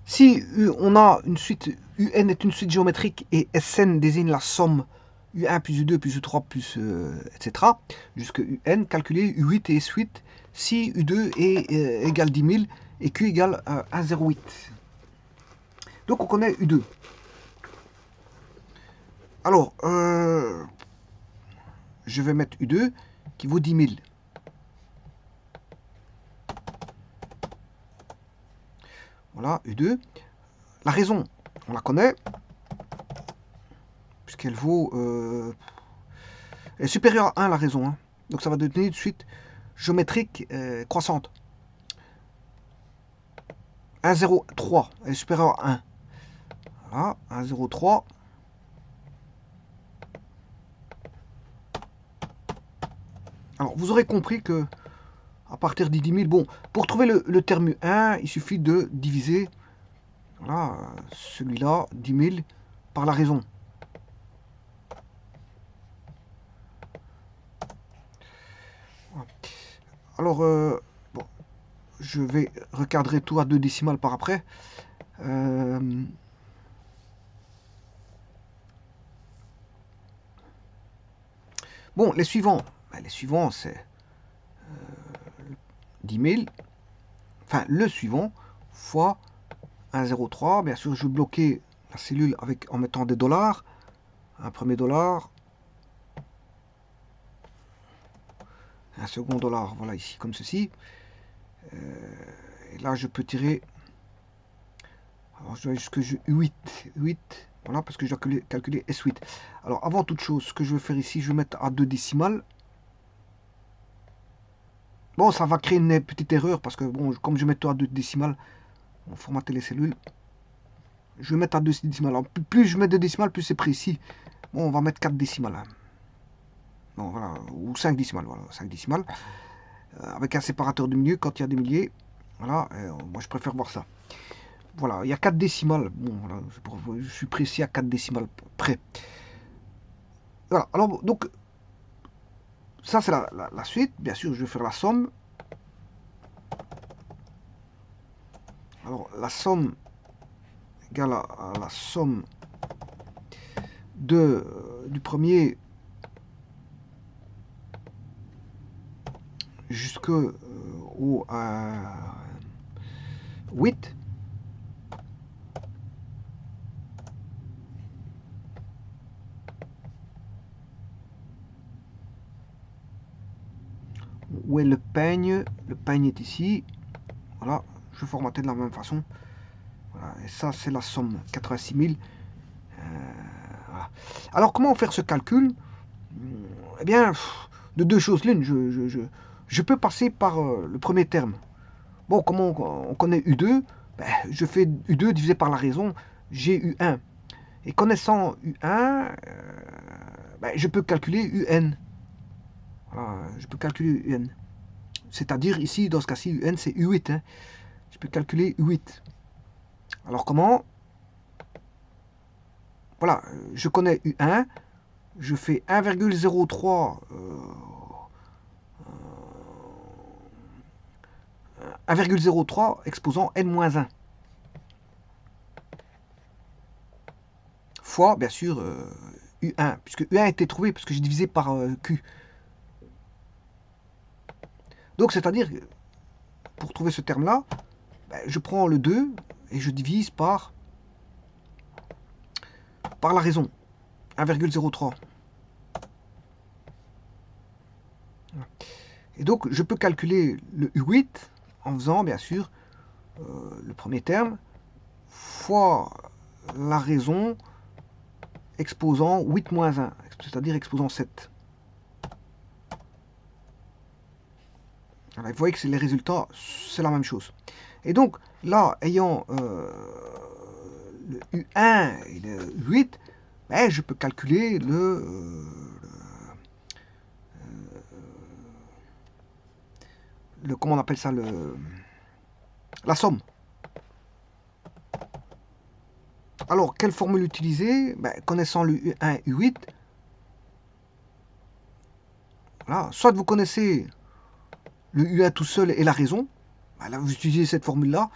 Si on a une suite, UN est une suite géométrique et Sn désigne la somme U1 plus U2 plus U3 plus etc. jusque UN, calculer U8 et S8 si U2 est égal 10 000 et Q égale 1,08. Donc on connaît U2. Alors, je vais mettre U2 qui vaut 10 000. Voilà, U2. La raison, on la connaît, puisqu'elle vaut... elle est supérieure à 1, la raison. Hein. Donc ça va devenir une suite géométrique croissante. 1,03, elle est supérieure à 1. Voilà, 1,03. Alors, vous aurez compris que à partir de 10 000, bon, pour trouver le terme U1, il suffit de diviser voilà, celui-là, 10 000, par la raison. Alors, bon, je vais recadrer tout à 2 décimales par après. Bon, les suivants. Les suivants, c'est 10 000. Enfin, le suivant fois 1,03. Bien sûr, je vais bloquer la cellule en mettant des dollars. Un premier dollar. Un second dollar, voilà ici, comme ceci. Et là, je peux tirer. Alors, je dois jusque 8. 8. Voilà, parce que je dois calculer S8. Alors, avant toute chose, ce que je vais faire ici, je vais mettre à 2 décimales. Bon, ça va créer une petite erreur, parce que, bon, comme je mets tout à 2 décimales, on va formater les cellules. Je vais mettre à 2 décimales. Alors, plus je mets 2 décimales, plus c'est précis. Bon, on va mettre 4 décimales. Hein. Bon, voilà, ou 5 décimales, voilà, 5 décimales. Avec un séparateur de milieu, quand il y a des milliers. Voilà, moi je préfère voir ça. Voilà, il y a 4 décimales. Bon, voilà, je suis précis à 4 décimales près. Voilà, alors, donc, ça c'est la suite. Bien sûr, je vais faire la somme. Alors, la somme égale à la somme du premier jusqu'au 8. Où est le peigne? Le peigne est ici. Voilà, je vais formater de la même façon. Voilà, et ça, c'est la somme, 86 000. Voilà. Alors, comment faire ce calcul? Eh bien, de deux choses l'une. Je peux passer par le premier terme. Bon, comment on connaît U2? Ben, je fais U2 divisé par la raison, j'ai U1. Et connaissant U1, ben, je peux calculer UN. Voilà, je peux calculer UN. C'est-à-dire ici, dans ce cas-ci, UN c'est U8. Hein. Je peux calculer U8. Alors comment? Voilà, je connais U1, je fais 1,03 1,03 exposant n-1 fois, bien sûr, U1, puisque U1 a été trouvé, parce que j'ai divisé par Q. Donc, c'est-à-dire, pour trouver ce terme-là, ben, je prends le 2 et je divise par la raison, 1,03. Et donc, je peux calculer le U8 en faisant, bien sûr, le premier terme fois la raison exposant 8 moins 1, c'est-à-dire exposant 7. Alors, vous voyez que les résultats, c'est la même chose. Et donc, là, ayant le U1 et le U8, ben, je peux calculer comment on appelle ça, la somme. Alors, quelle formule utiliser? Ben, connaissant le U1 et U8, voilà, soit vous connaissez le U1 tout seul et la raison, ben là vous utilisez cette formule-là,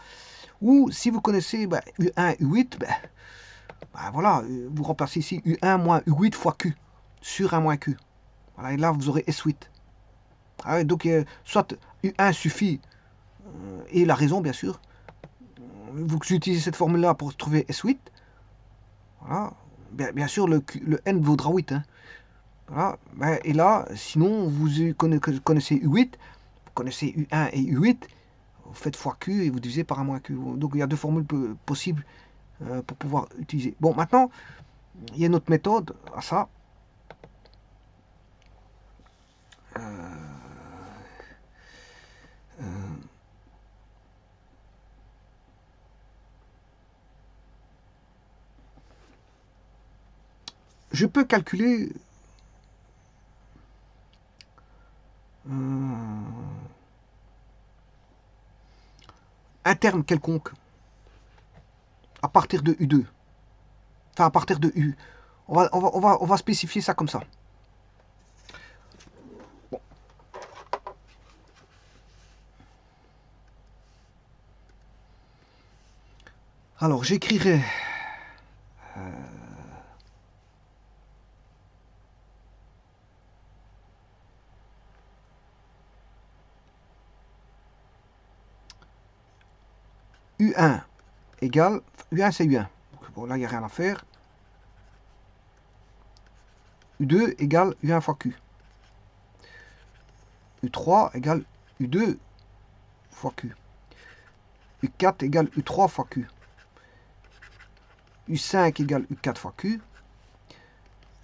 Ou si vous connaissez U1, U8, voilà, vous remplacez ici U1 moins U8 fois Q sur 1 moins Q. Voilà, et là vous aurez S8. Ah ouais, donc soit U1 suffit, et la raison bien sûr, vous utilisez cette formule-là pour trouver S8, voilà, bien sûr le N vaudra 8. Hein. Voilà, et là, sinon vous connaissez U8, vous connaissez U1 et U8, vous faites fois Q et vous divisez par 1 moins Q. Donc il y a deux formules possibles pour pouvoir utiliser. Bon, maintenant, il y a une autre méthode à ça. Je peux calculer un terme quelconque à partir de U2. Enfin, à partir de U. On va spécifier ça comme ça. Bon. Alors, j'écrirai U1 égale... U1, c'est U1. Donc, bon, là, il n'y a rien à faire. U2 égale U1 fois Q. U3 égale U2 fois Q. U4 égale U3 fois Q. U5 égale U4 fois Q.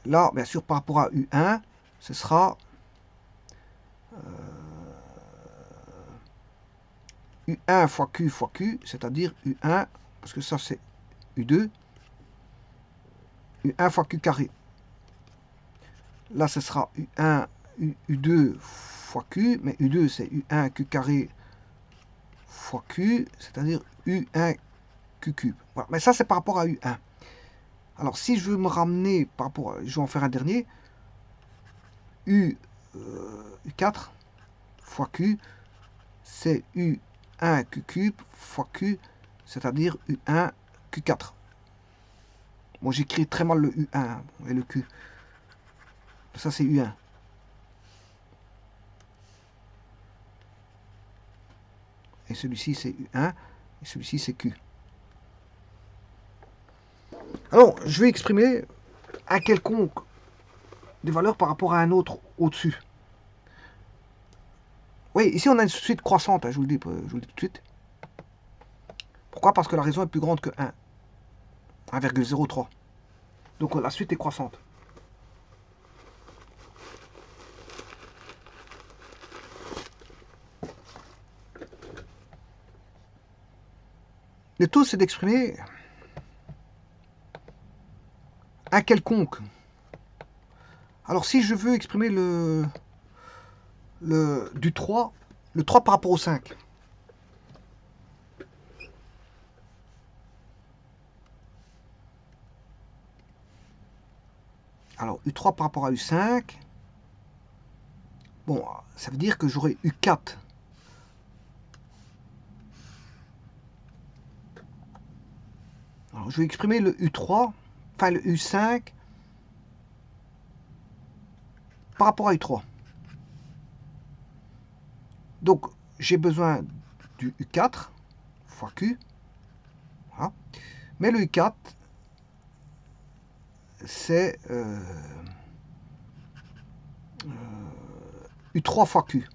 Là, bien sûr, par rapport à U1, ce sera U1 fois Q, c'est-à-dire U1, parce que ça c'est U2, U1 fois Q carré. Là, ce sera U1, U2 fois Q, mais U2 c'est U1 Q carré fois Q, c'est-à-dire U1 Q cube. Voilà. Mais ça, c'est par rapport à U1. Alors, si je veux me ramener par rapport à, je vais en faire un dernier, U4 fois Q, c'est U1 Q cube fois Q, c'est-à-dire U1 Q4. Bon, j'écris très mal le U1 et le Q. Ça, c'est U1. Et celui-ci, c'est U1. Et celui-ci, c'est Q. Alors, je vais exprimer un quelconque des valeurs par rapport à un autre au-dessus. Oui, ici, on a une suite croissante, hein, je vous le dis tout de suite. Pourquoi? Parce que la raison est plus grande que 1. 1,03. Donc, la suite est croissante. Le tout, c'est d'exprimer un quelconque. Alors, si je veux exprimer du 3, le 3 par rapport au 5. Alors, U3 par rapport à U5. Bon, ça veut dire que j'aurai U4. Alors, je vais exprimer le U3, enfin le U5, par rapport à U3. Donc, j'ai besoin du U4 fois Q. Voilà. Mais le U4, c'est U3 fois Q.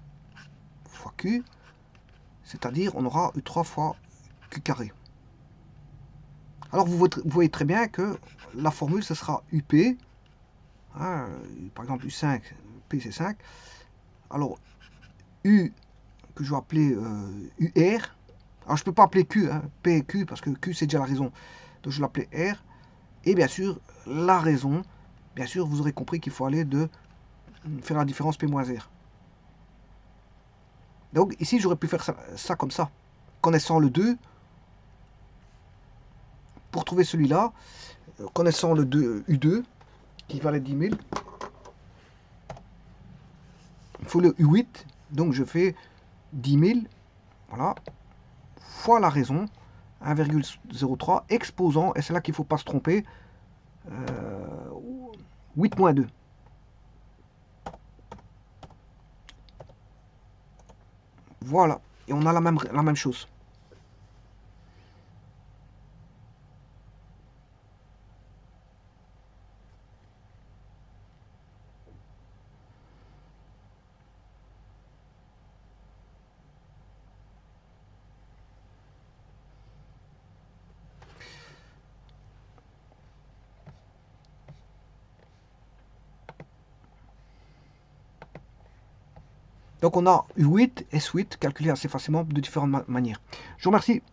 Fois Q, c'est-à-dire on aura U3 fois Q carré. Alors, vous voyez très bien que la formule, ce sera UP. Hein, par exemple, U5, P c'est 5. Alors, U, que je vais appeler UR. Alors, je ne peux pas appeler Q, hein, P et Q, parce que Q, c'est déjà la raison. Donc, je vais l'appeler R. Et bien sûr, la raison, bien sûr, vous aurez compris qu'il faut aller de faire la différence P-R. Donc, ici, j'aurais pu faire ça comme ça. Connaissant le 2, pour trouver celui-là, connaissant le 2, U2, qui valait 10 000, il faut le U8, donc je fais 10 000, voilà, fois la raison, 1,03 exposant, et c'est là qu'il ne faut pas se tromper, 8,2. Voilà, et on a la même chose. Donc on a U8 et S8 calculés assez facilement de différentes manières. Je vous remercie.